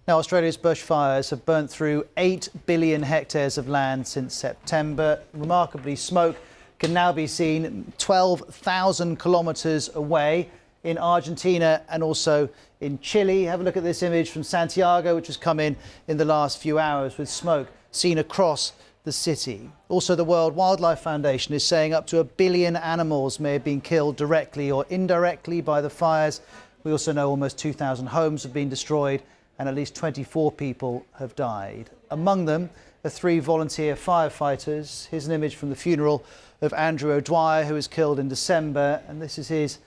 Now, Australia's bushfires have burnt through 8 billion hectares of land since September. Remarkably, smoke can now be seen 12,000 kilometres away in Argentina and also in Chile. Have a look at this image from Santiago, which has come in the last few hours, with smoke seen across the city. Also, the World Wildlife Foundation is saying up to 1 billion animals may have been killed directly or indirectly by the fires. We also know almost 2,000 homes have been destroyed and at least 24 people have died. Among them are 3 volunteer firefighters. Here's an image from the funeral of Andrew O'Dwyer, who was killed in December, and this is his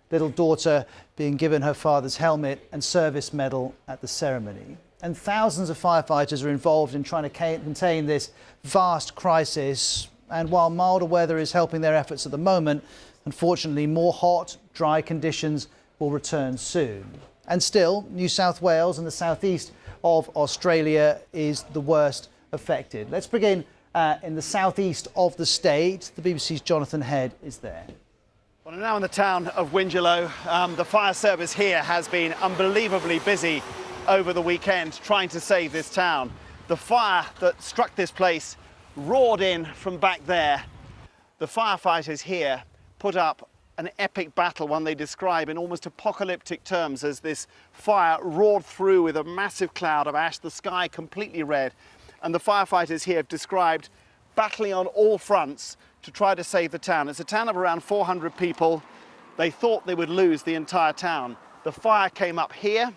little daughter being given her father's helmet and service medal at the ceremony. And thousands of firefighters are involved in trying to contain this vast crisis. And while milder weather is helping their efforts at the moment, unfortunately more hot, dry conditions will return soon. And still, New South Wales and the southeast of Australia is the worst affected. Let's begin in the southeast of the state. The BBC's Jonathan Head is there. Well, I'm now in the town of Wingelow. The fire service here has been unbelievably busy over the weekend trying to save this town. The fire that struck this place roared in from back there. The firefighters here put up an epic battle, one they describe in almost apocalyptic terms, as this fire roared through with a massive cloud of ash, the sky completely red. And the firefighters here have described battling on all fronts to try to save the town. It's a town of around 400 people. They thought they would lose the entire town. The fire came up here,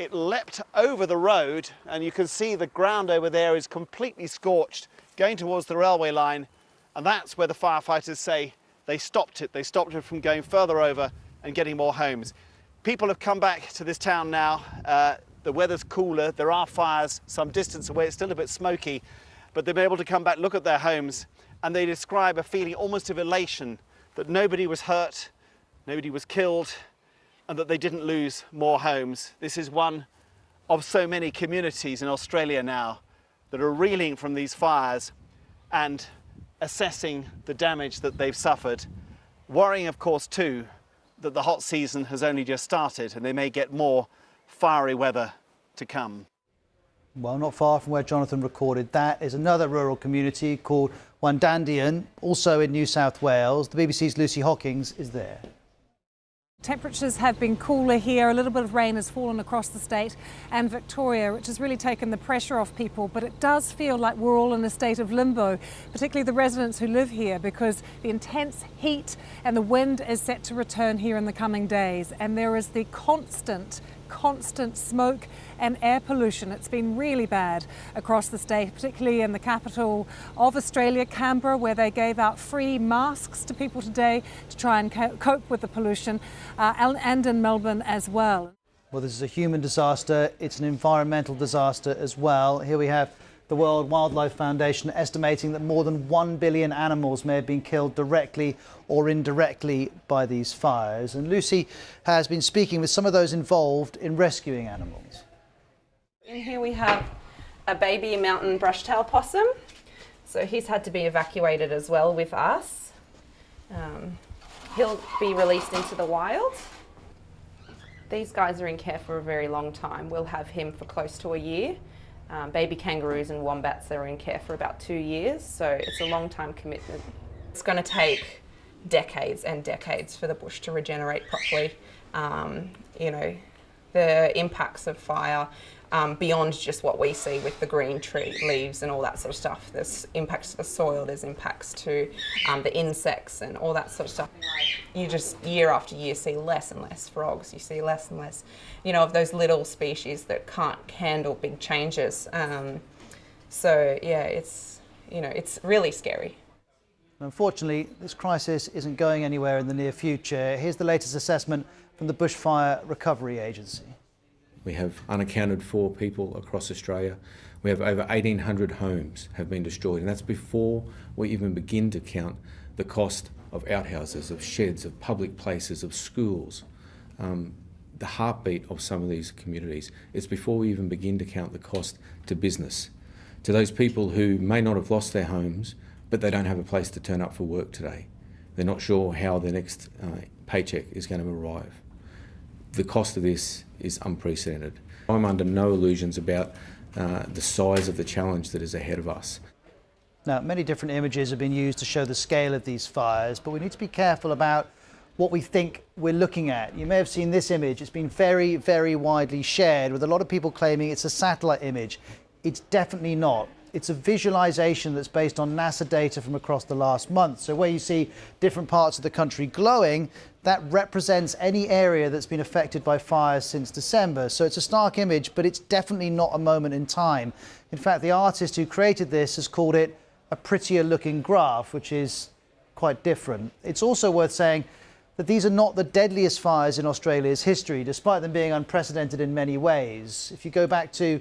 it leapt over the road, and you can see the ground over there is completely scorched, going towards the railway line, and that's where the firefighters say they stopped it. They stopped it from going further over and getting more homes. People have come back to this town now. The weather's cooler, there are fires some distance away, it's still a bit smoky, but they've been able to come back, look at their homes, and they describe a feeling almost of elation that nobody was hurt, nobody was killed, and that they didn't lose more homes. This is one of so many communities in Australia now that are reeling from these fires and assessing the damage that they've suffered. Worrying, of course, too, that the hot season has only just started and they may get more fiery weather to come. Well, not far from where Jonathan recorded that is another rural community called Wandandian, also in New South Wales. The BBC's Lucy Hockings is there. Temperatures have been cooler here. A little bit of rain has fallen across the state and Victoria, which has really taken the pressure off people. But it does feel like we're all in a state of limbo, particularly the residents who live here, because the intense heat and the wind is set to return here in the coming days. And there is the constant smoke and air pollution. It's been really bad across the state, particularly in the capital of Australia, Canberra, where they gave out free masks to people today to try and cope with the pollution, and in Melbourne as well. Well, this is a human disaster. It's an environmental disaster as well. Here we have the World Wildlife Foundation estimating that more than 1 billion animals may have been killed directly or indirectly by these fires. And Lucy has been speaking with some of those involved in rescuing animals. In here we have a baby mountain brushtail possum. So he's had to be evacuated as well with us. He'll be released into the wild. These guys are in care for a very long time. We'll have him for close to a year. Baby kangaroos and wombats are in care for about 2 years, so it's a long time commitment. It's going to take decades and decades for the bush to regenerate properly. You know, the impacts of fire, beyond just what we see with the green tree leaves and all that sort of stuff. There's impacts to the soil, there's impacts to the insects and all that sort of stuff. You just, year after year, see less and less frogs. You see less and less, you know, of those little species that can't handle big changes. So yeah, it's, you know, it's really scary. Unfortunately, this crisis isn't going anywhere in the near future. Here's the latest assessment from the Bushfire Recovery Agency. We have unaccounted for people across Australia. We have over 1,800 homes have been destroyed, and that's before we even begin to count the cost of outhouses, of sheds, of public places, of schools. The heartbeat of some of these communities. It's before we even begin to count the cost to business, to those people who may not have lost their homes, but they don't have a place to turn up for work today. They're not sure how their next paycheck is going to arrive. The cost of this is unprecedented. I'm under no illusions about the size of the challenge that is ahead of us. Now, many different images have been used to show the scale of these fires, but we need to be careful about what we think we're looking at. You may have seen this image. It's been very, very widely shared, with a lot of people claiming it's a satellite image. It's definitely not. It's a visualization that's based on NASA data from across the last month. So where you see different parts of the country glowing, that represents any area that's been affected by fires since December. So it's a stark image, but it's definitely not a moment in time. In fact, the artist who created this has called it a prettier looking graph, which is quite different. It's also worth saying that these are not the deadliest fires in Australia's history, despite them being unprecedented in many ways. If you go back to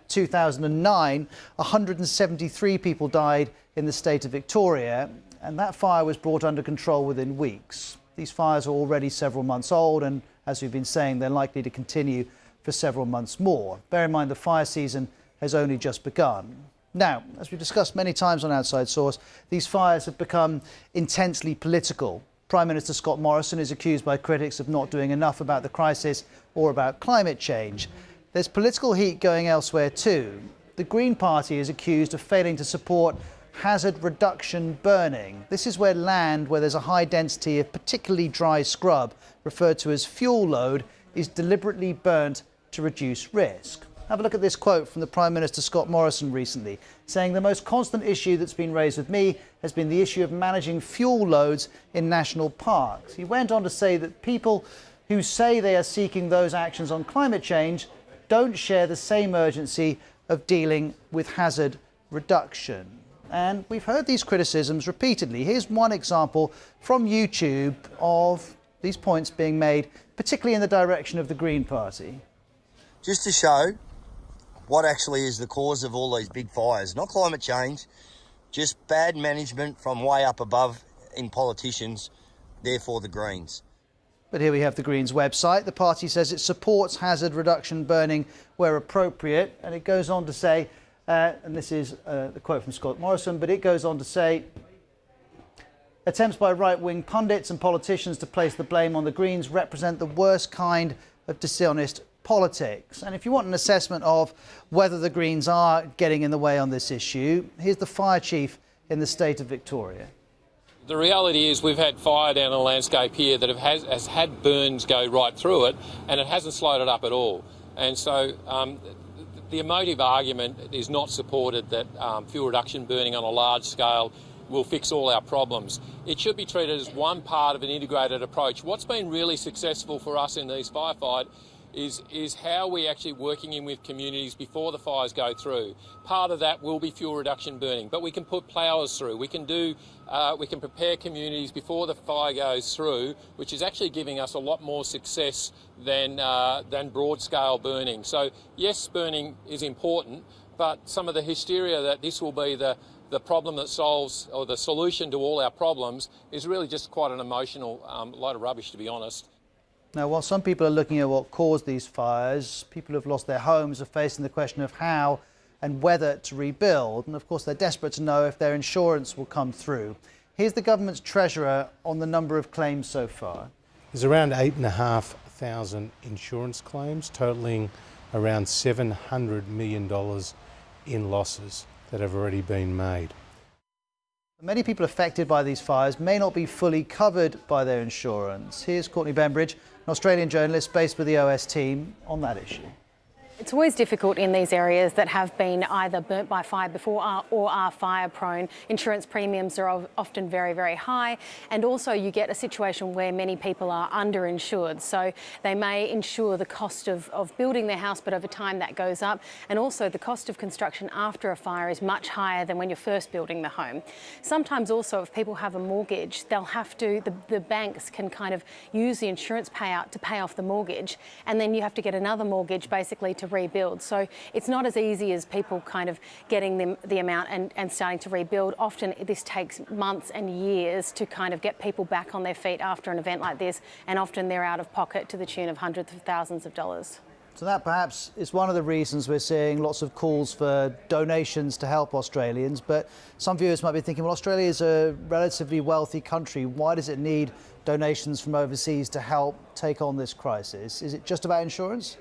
2009, 173 people died in the state of Victoria, and that fire was brought under control within weeks. These fires are already several months old, and as we've been saying, they're likely to continue for several months more. Bear in mind the fire season has only just begun. Now, as we've discussed many times on Outside Source, these fires have become intensely political. Prime Minister Scott Morrison is accused by critics of not doing enough about the crisis or about climate change. There's political heat going elsewhere too. The Green Party is accused of failing to support hazard reduction burning. This is where land where there's a high density of particularly dry scrub, referred to as fuel load, is deliberately burnt to reduce risk. Have a look at this quote from the Prime Minister Scott Morrison recently, saying the most constant issue that's been raised with me has been the issue of managing fuel loads in national parks. He went on to say that people who say they are seeking those actions on climate change don't share the same urgency of dealing with hazard reduction. And we've heard these criticisms repeatedly. Here's one example from YouTube of these points being made, particularly in the direction of the Green Party. Just to show what actually is the cause of all these big fires. Not climate change, just bad management from way up above in politicians, therefore the Greens. But here we have the Greens website. The party says it supports hazard reduction burning where appropriate. And it goes on to say, and this is the quote from Scott Morrison, but it goes on to say, attempts by right-wing pundits and politicians to place the blame on the Greens represent the worst kind of dishonest politics. And if you want an assessment of whether the Greens are getting in the way on this issue, here's the fire chief in the state of Victoria. The reality is we've had fire down the landscape here that has had burns go right through it, and it hasn't slowed it up at all. And so the emotive argument is not supported that fuel reduction burning on a large scale will fix all our problems. It should be treated as one part of an integrated approach. What's been really successful for us in these firefights is how we're actually working in with communities before the fires go through. Part of that will be fuel reduction burning, but we can put ploughs through. We can prepare communities before the fire goes through, which is actually giving us a lot more success than broad-scale burning. So yes, burning is important, but some of the hysteria that this will be the problem that solves, or the solution to all our problems, is really just quite an emotional load of rubbish, to be honest. Now, while some people are looking at what caused these fires, people who have lost their homes are facing the question of how and whether to rebuild. And of course, they're desperate to know if their insurance will come through. Here's the government's treasurer on the number of claims so far. There's around 8,500 insurance claims, totalling around $700 million in losses that have already been made. Many people affected by these fires may not be fully covered by their insurance. Here's Courtney Bembridge, an Australian journalist based with the OS team, on that issue. It's always difficult in these areas that have been either burnt by fire before or are fire prone. Insurance premiums are often very, very high, and also you get a situation where many people are underinsured. So they may insure the cost of building their house, but over time that goes up. And also the cost of construction after a fire is much higher than when you're first building the home. Sometimes also if people have a mortgage, they'll have to, the banks can kind of use the insurance payout to pay off the mortgage, and then you have to get another mortgage basically to rebuild. So it's not as easy as people kind of getting the amount and starting to rebuild. Often this takes months and years to kind of get people back on their feet after an event like this, and often they're out of pocket to the tune of hundreds of thousands of dollars. So that perhaps is one of the reasons we're seeing lots of calls for donations to help Australians. But some viewers might be thinking, well, Australia is a relatively wealthy country. Why does it need donations from overseas to help take on this crisis? Is it just about insurance?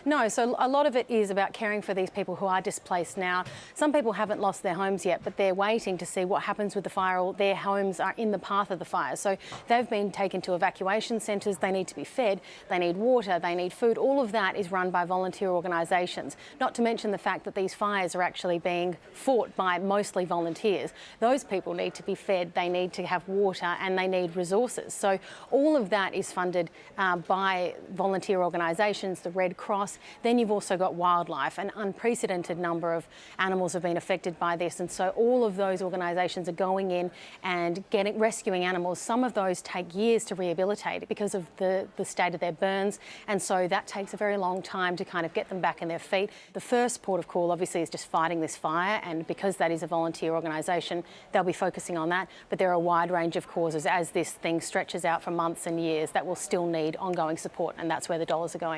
No, so a lot of it is about caring for these people who are displaced now. Some people haven't lost their homes yet, but they're waiting to see what happens with the fire, or their homes are in the path of the fire. So they've been taken to evacuation centres, they need to be fed, they need water, they need food. All of that is run by volunteer organisations, not to mention the fact that these fires are actually being fought by mostly volunteers. Those people need to be fed, they need to have water, and they need resources. So all of that is funded by volunteer organisations, the Red Cross. Then you've also got wildlife. An unprecedented number of animals have been affected by this, and so all of those organisations are going in and rescuing animals. Some of those take years to rehabilitate because of the state of their burns, and so that takes a very long time to kind of get them back in their feet. The first port of call obviously is just fighting this fire, and because that is a volunteer organisation, they'll be focusing on that, but there are a wide range of causes as this thing stretches out for months and years that will still need ongoing support, and that's where the dollars are going.